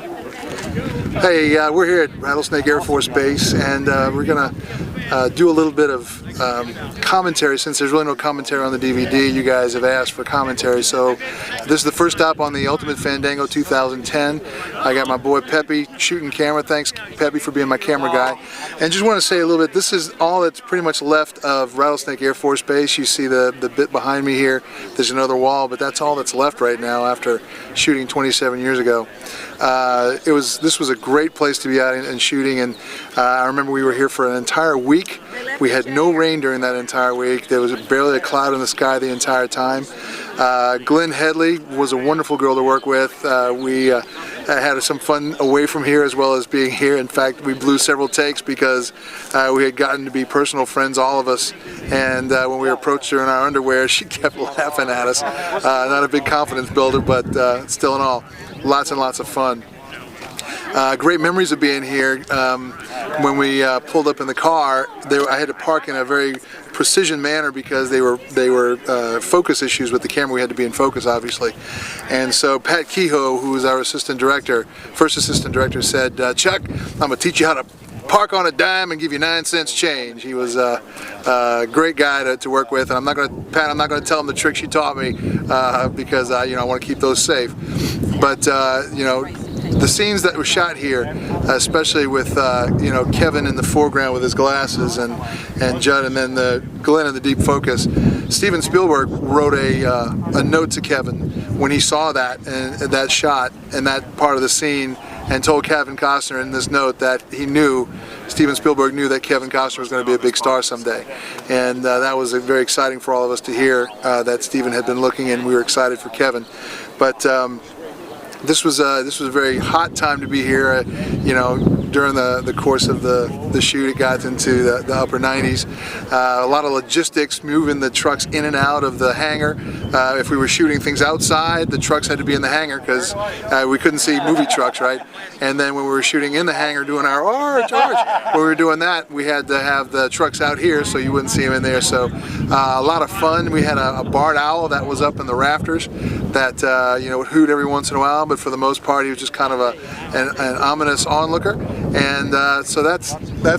Hey, we're here at Rattlesnake Air Force Base, and we're gonna do a little bit of commentary. Since there's really no commentary on the DVD, you guys have asked for commentary, so this is the first stop on the Ultimate Fandango 2010. I got my boy Peppy shooting camera. Thanks, Peppy, for being my camera guy. And just want to say a little bit, this is all that's pretty much left of Rattlesnake Air Force Base. You see the bit behind me here. There's another wall, but that's all that's left right now after shooting 27 years ago. This was a great place to be out and shooting, and I remember we were here for an entire week. We had no rain during that entire week. There was barely a cloud in the sky the entire time. Glenn Headley was a wonderful girl to work with. We had some fun away from here as well as being here. In fact, we blew several takes because we had gotten to be personal friends, all of us, and when we approached her in our underwear, she kept laughing at us. Not a big confidence builder, but still in all, lots and lots of fun. Great memories of being here. When we pulled up in the car, I had to park in a very precision manner because they were focus issues with the camera. We had to be in focus, obviously. And so Pat Kehoe, who was our assistant director, first assistant director, said, "Chuck, I'm going to teach you how to park on a dime and give you 9 cents change." He was a great guy to work with, and I'm not going to tell him the tricks he taught me because I want to keep those safe. But the scenes that were shot here, especially with Kevin in the foreground with his glasses and Judd, and then Glenn in the deep focus. Steven Spielberg wrote a note to Kevin when he saw that shot and that part of the scene, and told Kevin Costner in this note that Steven Spielberg knew that Kevin Costner was going to be a big star someday. And that was very exciting for all of us to hear that Steven had been looking, and we were excited for Kevin. But this was a very hot time to be here. During the course of the shoot, it got into the upper 90s. A lot of logistics, moving the trucks in and out of the hangar. If we were shooting things outside, the trucks had to be in the hangar because we couldn't see movie trucks, right? And then when we were shooting in the hangar doing our arch, when we were doing that, we had to have the trucks out here so you wouldn't see them in there. So a lot of fun. We had a barred owl that was up in the rafters that would hoot every once in a while, but for the most part he was just kind of an ominous onlooker. And so that's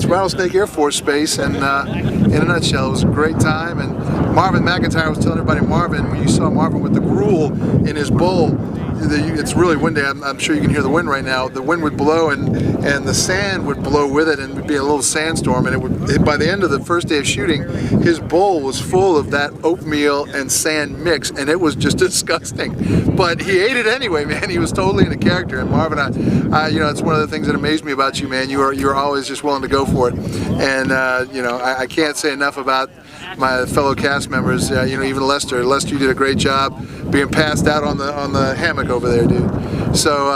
Rattlesnake Air Force Base, and in a nutshell, it was a great time. And Marvin McIntyre was telling everybody, Marvin, when you saw Marvin with the gruel in his bowl, it's really windy. I'm sure you can hear the wind right now. The wind would blow, and the sand would blow with it, and it would be a little sandstorm. And by the end of the first day of shooting, his bowl was full of that oatmeal and sand mix, and it was just disgusting. But he ate it anyway, man. He was totally in a character. And Marvin, it's one of the things that amazed me about you, man. You're always just willing to go for it. And I can't say enough about my fellow cast members. Even Lester. Lester, you did a great job being passed out on the hammock over there, dude. So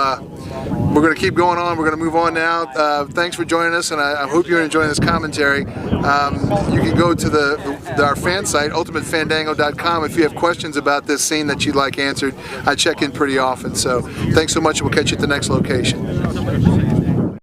we're going to keep going on. We're going to move on now. Thanks for joining us, and I hope you're enjoying this commentary. You can go to our fan site, ultimatefandango.com, if you have questions about this scene that you'd like answered. I check in pretty often. So thanks so much, and we'll catch you at the next location.